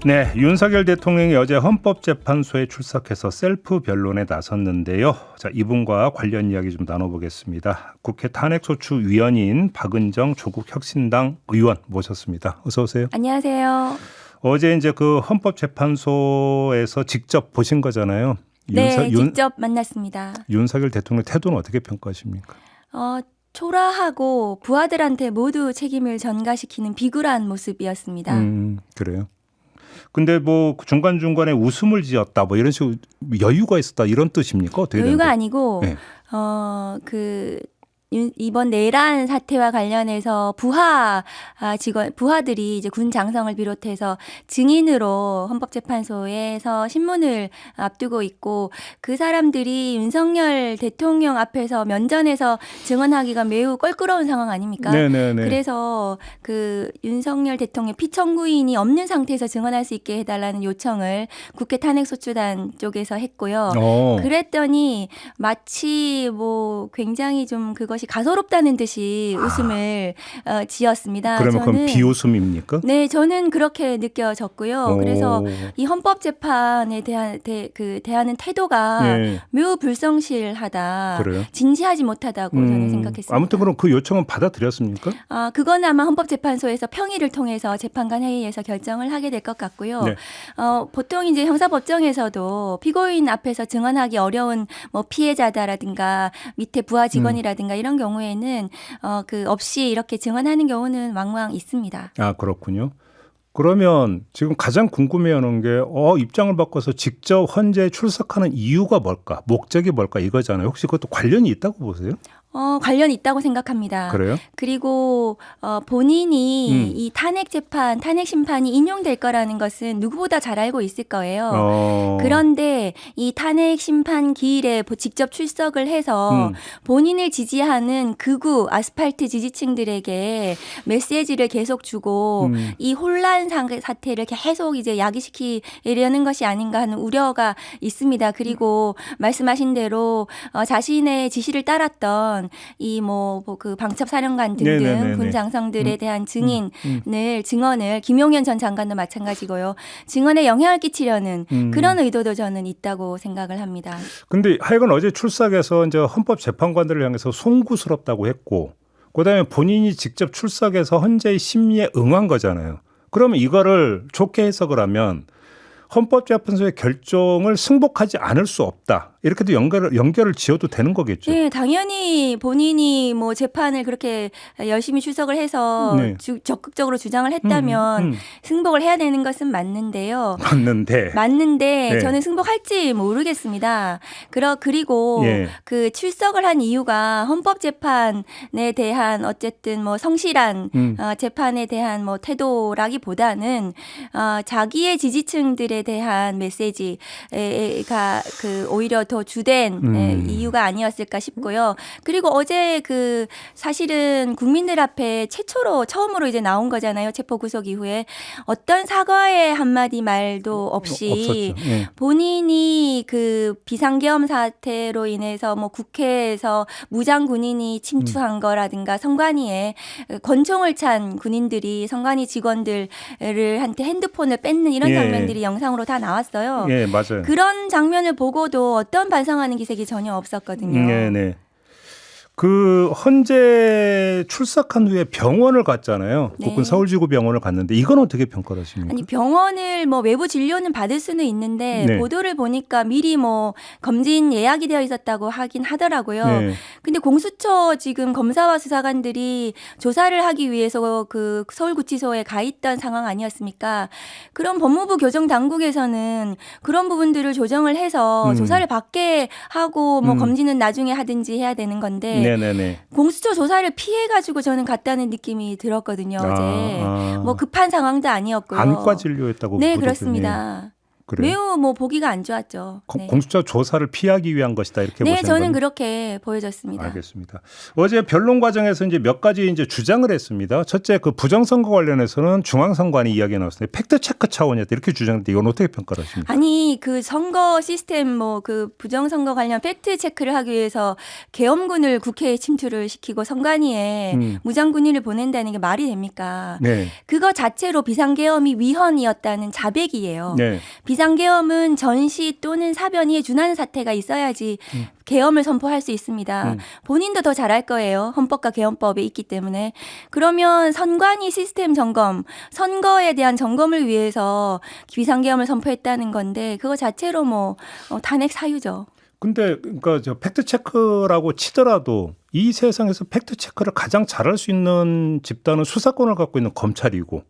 네, 윤석열 대통령이 어제 헌법재판소에 출석해서 셀프 변론에 나섰는데요. 자, 이분과 관련 이야기 좀 나눠보겠습니다. 국회 탄핵소추위원인 박은정 조국 혁신당 의원 모셨습니다. 어서 오세요. 안녕하세요. 어제 이제 그 헌법재판소에서 직접 보신 거잖아요. 네, 직접 만났습니다. 윤석열 대통령 태도는 어떻게 평가하십니까? 초라하고 부하들한테 모두 책임을 전가시키는 비굴한 모습이었습니다. 그래요. 근데 뭐 중간중간에 웃음을 지었다 뭐 이런 식으로 여유가 있었다 이런 뜻입니까? 어떻게 여유가 아니고 네. 이번 내란 사태와 관련해서 부하들이 이제 군 장성을 비롯해서 증인으로 헌법재판소에서 신문을 앞두고 있고 그 사람들이 윤석열 대통령 앞에서 면전에서 증언하기가 매우 껄끄러운 상황 아닙니까? 네네네. 그래서 그 윤석열 대통령 피청구인이 없는 상태에서 증언할 수 있게 해달라는 요청을 국회 탄핵소추단 쪽에서 했고요. 그랬더니 마치 뭐 굉장히 좀 그것이 가소롭다는 듯이 웃음을 지었습니다. 그러면 그건 비웃음입니까? 네, 저는 그렇게 느껴졌고요. 그래서 이 헌법재판에 대하는 태도가 매우 불성실하다, 그래요? 진지하지 못하다고 저는 생각했습니다. 아무튼 그럼 그 요청은 받아들였습니까? 그건 아마 헌법재판소에서 평의를 통해서 재판관 회의에서 결정을 하게 될 것 같고요. 네. 보통 이제 형사법정에서도 피고인 앞에서 증언하기 어려운 뭐 피해자다라든가 밑에 부하 직원이라든가 이런 경우에는 없이 이렇게 증언하는 경우는 왕왕 있습니다. 아, 그렇군요. 그러면 지금 가장 궁금해하는 게 입장을 바꿔서 직접 헌재에 출석하는 이유가 뭘까? 목적이 뭘까? 이거잖아요. 혹시 그것도 관련이 있다고 보세요? 관련이 있다고 생각합니다. 그래요? 그리고 본인이 이 탄핵 심판이 인용될 거라는 것은 누구보다 잘 알고 있을 거예요. 그런데 이 탄핵 심판 기일에 직접 출석을 해서 본인을 지지하는 극우 아스팔트 지지층들에게 메시지를 계속 주고 이 혼란 사태를 계속 이제 야기시키려는 것이 아닌가 하는 우려가 있습니다. 그리고 말씀하신 대로 자신의 지시를 따랐던 그 방첩 사령관 등등 군 장성들에 대한 증언을 김용현 전 장관도 마찬가지고요. 증언에 영향을 끼치려는 그런 의도도 저는 있다고 생각을 합니다. 근데 하여간 어제 출석해서 이제 헌법재판관들을 향해서 송구스럽다고 했고 그다음에 본인이 직접 출석해서 헌재의 심리에 응한 거잖아요. 그러면 이거를 좋게 해석을 하면 헌법재판소의 결정을 승복하지 않을 수 없다. 이렇게도 연결을 지어도 되는 거겠죠. 네, 당연히 본인이 뭐 재판을 그렇게 열심히 출석을 해서 적극적으로 주장을 했다면 승복을 해야 되는 것은 맞는데요. 맞는데 저는 승복할지 모르겠습니다. 그리고 그 출석을 한 이유가 헌법재판에 대한 어쨌든 뭐 성실한 재판에 대한 뭐 태도라기보다는 자기의 지지층들에 대한 메시지가 오히려 더 주된 이유가 아니었을까 싶고요. 그리고 어제 사실은 국민들 앞에 처음으로 이제 나온 거잖아요. 체포 구속 이후에 어떤 사과의 한마디 말도 없이 본인이 그 비상계엄 사태로 인해서 뭐 국회에서 무장 군인이 침투한 거라든가 선관위에 권총을 찬 군인들이 선관위 직원들한테 핸드폰을 뺏는 이런 장면들이 영상으로 다 나왔어요. 예, 맞아요. 그런 장면을 보고도 어떤 반성하는 기색이 전혀 없었거든요. 네. 그 헌재 출석한 후에 병원을 갔잖아요. 국군 서울지구 병원을 갔는데 이건 어떻게 평가를 하십니까? 아니 병원을 뭐 외부 진료는 받을 수는 있는데 보도를 보니까 미리 뭐 검진 예약이 되어 있었다고 하긴 하더라고요. 근데 공수처 지금 검사와 수사관들이 조사를 하기 위해서 그 서울구치소에 가 있던 상황 아니었습니까? 그럼 법무부 교정당국에서는 그런 부분들을 조정을 해서 조사를 받게 하고 뭐 검진은 나중에 하든지 해야 되는 건데 공수처 조사를 피해가지고 저는 갔다는 느낌이 들었거든요. 어제 뭐 급한 상황도 아니었고요. 안과 진료했다고 네, 그렇습니다. 그래요? 매우 뭐 보기가 안 좋았죠. 네. 공수처 조사를 피하기 위한 것이다 이렇게 보시는 거죠? 네, 저는 그렇게 보여졌습니다. 알겠습니다. 어제 변론 과정에서 이제 몇 가지 이제 주장을 했습니다. 첫째, 그 부정선거 관련해서는 중앙선관위 이야기가 나왔습니다. 팩트 체크 차원이었다 이렇게 주장했는데 이건 어떻게 평가하십니까? 아니 그 선거 시스템 뭐 그 부정선거 관련 팩트 체크를 하기 위해서 계엄군을 국회에 침투를 시키고 선관위에 무장군인을 보낸다는 게 말이 됩니까? 네. 그거 자체로 비상계엄이 위헌이었다는 자백이에요. 네. 비상계엄은 전시 또는 사변이 준하는 사태가 있어야지 계엄을 선포할 수 있습니다. 본인도 더 잘할 거예요. 헌법과 계엄법에 있기 때문에. 그러면 선관위 시스템 점검, 선거에 대한 점검을 위해서 비상계엄을 선포했다는 건데 그거 자체로 뭐 탄핵 사유죠. 근데 그러니까 저 팩트 체크라고 치더라도 이 세상에서 팩트 체크를 가장 잘할 수 있는 집단은 수사권을 갖고 있는 검찰이고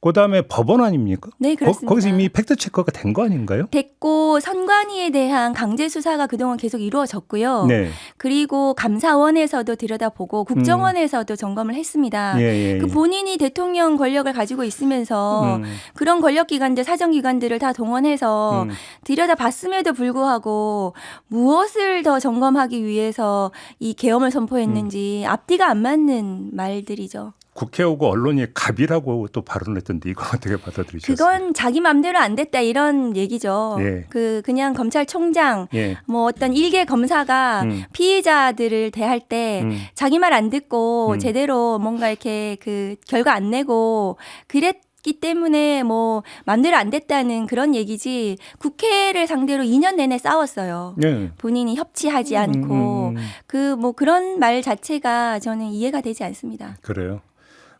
그다음에 법원 아닙니까? 네, 그렇습니다. 거기서 이미 팩트 체크가 된 거 아닌가요? 됐고 선관위에 대한 강제 수사가 그동안 계속 이루어졌고요. 네. 그리고 감사원에서도 들여다보고 국정원에서도 점검을 했습니다. 예. 그 본인이 대통령 권력을 가지고 있으면서 그런 권력기관들, 사정기관들을 다 동원해서 들여다봤음에도 불구하고 무엇을 더 점검하기 위해서 이 계엄을 선포했는지 앞뒤가 안 맞는 말들이죠. 국회하고 언론이 갑이라고 또 발언을 했던데 이거 어떻게 받아들이셨어요? 그건 자기 맘대로 안 됐다 이런 얘기죠. 예. 그냥 검찰총장 뭐 어떤 일개 검사가 피해자들을 대할 때 자기 말 안 듣고 제대로 뭔가 이렇게 그 결과 안 내고 그랬기 때문에 뭐 맘대로 안 됐다는 그런 얘기지 국회를 상대로 2년 내내 싸웠어요. 본인이 협치하지 않고 그 뭐 그런 말 자체가 저는 이해가 되지 않습니다. 그래요.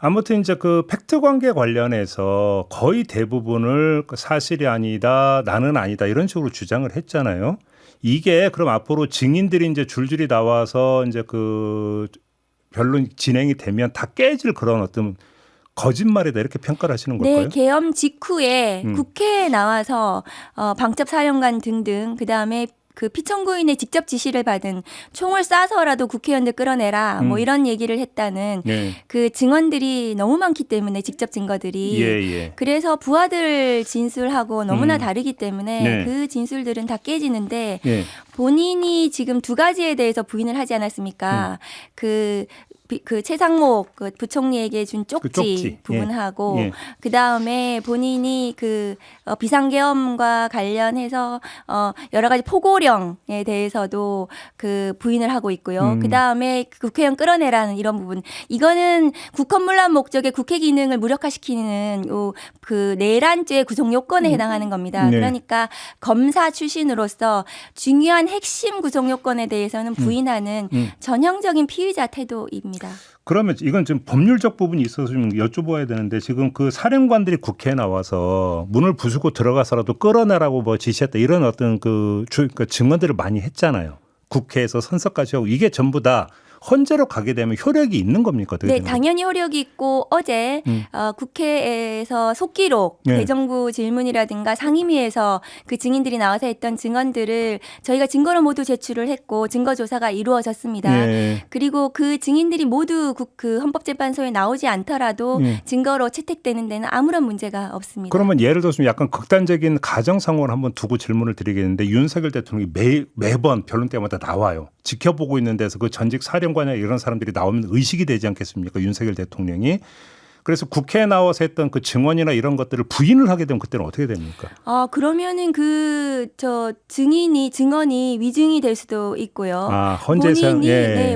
아무튼 이제 그 팩트 관계 관련해서 거의 대부분을 사실이 아니다, 나는 아니다 이런 식으로 주장을 했잖아요. 이게 그럼 앞으로 증인들이 이제 줄줄이 나와서 이제 그 변론 진행이 되면 다 깨질 그런 어떤 거짓말이다 이렇게 평가를 하시는 걸까요? 네, 계엄 직후에 국회에 나와서 방첩사령관 등등 그다음에 그 피청구인의 직접 지시를 받은 총을 쏴서라도 국회의원들 끌어내라 뭐 이런 얘기를 했다는 그 증언들이 너무 많기 때문에 직접 증거들이 그래서 부하들 진술하고 너무나 다르기 때문에 그 진술들은 다 깨지는데 본인이 지금 두 가지에 대해서 부인을 하지 않았습니까? 그 최상목 그 부총리에게 준 쪽지 부분하고 그 다음에 본인이 그 비상계엄과 관련해서 여러 가지 포고령에 대해서도 그 부인을 하고 있고요. 그 다음에 국회의원 끌어내라는 이런 부분. 이거는 국헌문란 목적의 국회 기능을 무력화시키는 그 내란죄 구성 요건에 해당하는 겁니다. 그러니까 검사 출신으로서 중요한 핵심 구성 요건에 대해서는 부인하는 전형적인 피의자 태도입니다. 그러면 이건 좀 법률적 부분이 있어서 좀 여쭤봐야 되는데 지금 그 사령관들이 국회에 나와서 문을 부수고 들어가서라도 끌어내라고 뭐 지시했다 이런 어떤 그 증언들을 많이 했잖아요. 국회에서 선서까지 하고 이게 전부 다 헌재로 가게 되면 효력이 있는 겁니까? 네, 당연히 효력이 있고 어제 국회에서 속기록 대정부 질문이라든가 상임위에서 그 증인들이 나와서 했던 증언들을 저희가 증거로 모두 제출을 했고 증거 조사가 이루어졌습니다. 그리고 그 증인들이 모두 그 헌법재판소에 나오지 않더라도 증거로 채택되는 데는 아무런 문제가 없습니다. 그러면 예를 들어서 약간 극단적인 가정 상황을 한번 두고 질문을 드리겠는데 윤석열 대통령이 매번 변론 때마다 나와요. 지켜보고 있는 데서 그 전직 사령관이나 이런 사람들이 나오면 의식이 되지 않겠습니까? 윤석열 대통령이. 그래서 국회에 나와서 했던 그 증언이나 이런 것들을 부인을 하게 되면 그때는 어떻게 됩니까? 그러면은 증언이 위증이 될 수도 있고요. 헌재상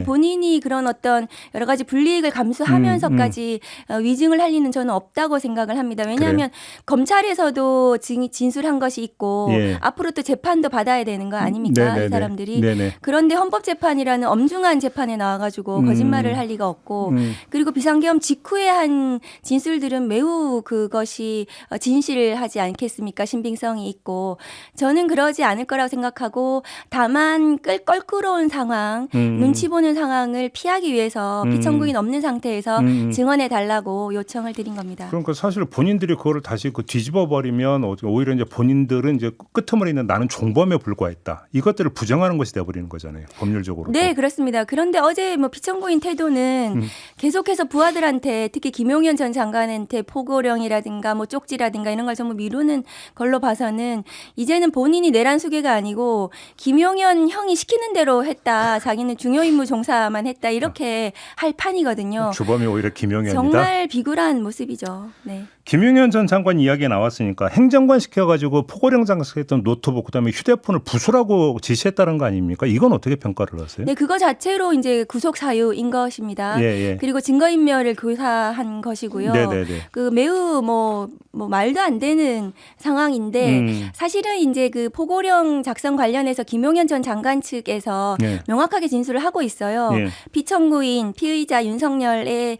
본인이 그런 어떤 여러 가지 불이익을 감수하면서까지 위증을 할 리는 저는 없다고 생각을 합니다. 왜냐하면 검찰에서도 진술한 것이 있고 앞으로 또 재판도 받아야 되는 거 아닙니까? 이 사람들이. 그런데 헌법재판이라는 엄중한 재판에 나와가지고 거짓말을 할 리가 없고 그리고 비상계엄 직후에 한 진술들은 매우 그것이 진실하지 않겠습니까? 신빙성이 있고 저는 그러지 않을 거라고 생각하고 다만 껄끄러운 상황, 눈치 보는 상황을 피하기 위해서 피청구인 없는 상태에서 증언해 달라고 요청을 드린 겁니다. 그러니까 사실 본인들이 그거를 다시 뒤집어 버리면 오히려 이제 본인들은 이제 끄트머리는 나는 종범에 불과했다. 이것들을 부정하는 것이 돼 버리는 거잖아요. 법률적으로. 네, 그렇습니다. 그런데 어제 뭐 피청구인 태도는 계속해서 부하들한테 특히 김용현 김용현 전 장관한테 포고령이라든가 뭐 쪽지라든가 이런 걸 전부 미루는 걸로 봐서는 이제는 본인이 내란 수괴가 아니고 김용현 형이 시키는 대로 했다. 자기는 중요 임무 종사만 했다. 이렇게 할 판이거든요. 주범이 오히려 김용현이다. 정말 비굴한 모습이죠. 네. 김용현 전 장관 이야기 나왔으니까 행정관 시켜가지고 포고령 장식했던 노트북 그다음에 휴대폰을 부수라고 지시했다는 거 아닙니까? 이건 어떻게 평가를 하세요? 네, 그거 자체로 이제 구속 사유인 것입니다. 예. 그리고 증거인멸을 교사한 것이고요. 네네네. 그 매우 뭐 말도 안 되는 상황인데 사실은 이제 그 포고령 작성 관련해서 김용현 전 장관 측에서 명확하게 진술을 하고 있어요. 피청구인 피의자 윤석열이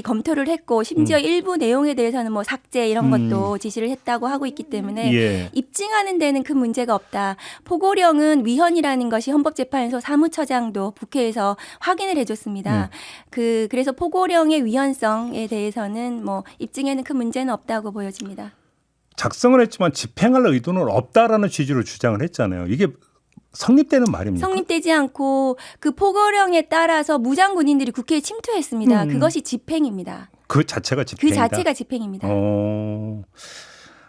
검토를 했고 심지어 일부 내용에 대해서는 뭐 삭제 이런 것도 지시를 했다고 하고 있기 때문에 입증하는 데는 큰 문제가 없다. 포고령은 위헌이라는 것이 헌법재판소 사무처장도 국회에서 확인을 해줬습니다. 그래서 포고령의 위헌성에 대해서는 뭐 입증에는 큰 문제는 없다고 보여집니다. 작성을 했지만 집행할 의도는 없다라는 취지로 주장을 했잖아요. 이게 성립되는 말입니까? 성립되지 않고 그 포고령에 따라서 무장 군인들이 국회에 침투했습니다. 그것이 집행입니다. 그 자체가 집행이다. 그 자체가 집행입니다.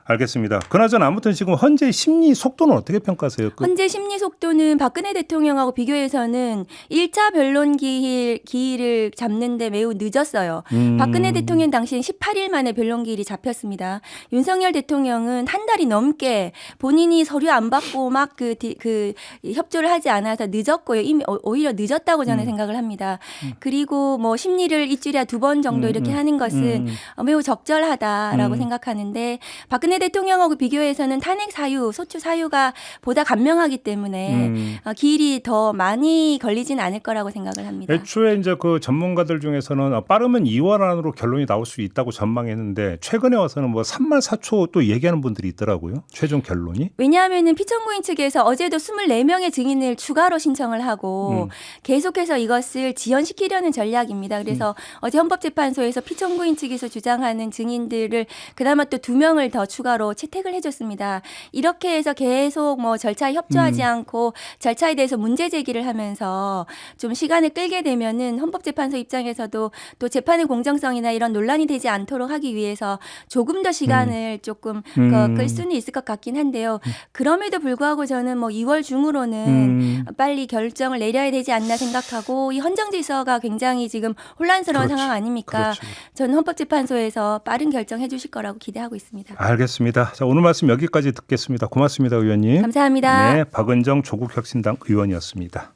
알겠습니다. 그나저나 아무튼 지금 헌재 심리 속도는 어떻게 평가하세요? 헌재 심리 속도는 박근혜 대통령하고 비교해서는 1차 변론 기일을 잡는데 매우 늦었어요. 박근혜 대통령 당시엔 18일 만에 변론 기일이 잡혔습니다. 윤석열 대통령은 한 달이 넘게 본인이 서류 안 받고 막 그 협조를 하지 않아서 늦었고요. 이미 오히려 늦었다고 저는 생각을 합니다. 그리고 뭐 심리를 일주일에 2번 정도 이렇게 하는 것은 매우 적절하다라고 생각하는데 박근혜 대통령하고 비교해서는 탄핵 사유, 소추 사유가 보다 간명하기 때문에 기일이 더 많이 걸리진 않을 거라고 생각을 합니다. 애초에 이제 그 전문가들 중에서는 빠르면 2월 안으로 결론이 나올 수 있다고 전망했는데 최근에 와서는 뭐 3말 4초 또 얘기하는 분들이 있더라고요. 최종 결론이. 왜냐하면은 피청구인 측에서 어제도 24명의 증인을 추가로 신청을 하고 계속해서 이것을 지연시키려는 전략입니다. 그래서 어제 헌법재판소에서 피청구인 측에서 주장하는 증인들을 그나마 또 2명을 더 추가로 채택을 해줬습니다. 이렇게 해서 계속 뭐 절차에 협조하지 않고 절차에 대해서 문제 제기를 하면서 좀 시간을 끌게 되면은 헌법재판소 입장에서도 또 재판의 공정성이나 이런 논란이 되지 않도록 하기 위해서 조금 더 시간을 조금 끌 수는 있을 것 같긴 한데요. 그럼에도 불구하고 저는 뭐 2월 중으로는 빨리 결정을 내려야 되지 않나 생각하고 이 헌정 질서가 굉장히 지금 혼란스러운 상황 아닙니까? 저는 헌법재판소에서 빠른 결정해 주실 거라고 기대하고 있습니다. 알겠습니다. 자, 오늘 말씀 여기까지 듣겠습니다. 고맙습니다, 의원님. 감사합니다. 네, 박은정 조국혁신당 의원이었습니다.